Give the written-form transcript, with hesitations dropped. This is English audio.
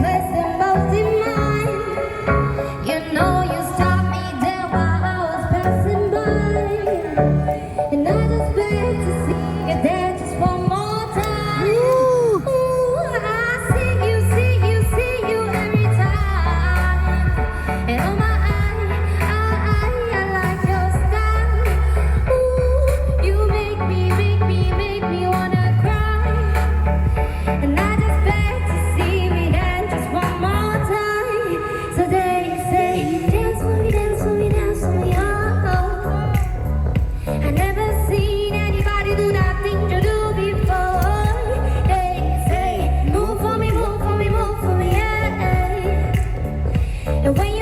listen, most in mind. You know you stopped me there while I was passing by, and I just beg to see you there just one more time. Ooh, I see you every time. And oh my, I like your style. Ooh, you make me wanna cry. And I just beg to see me dance just one more time. So they say, dance for me, dance for me, dance for me, oh. I never seen anybody do that thing you do before. They say, move for me, move for me, move for me, yeah. And when you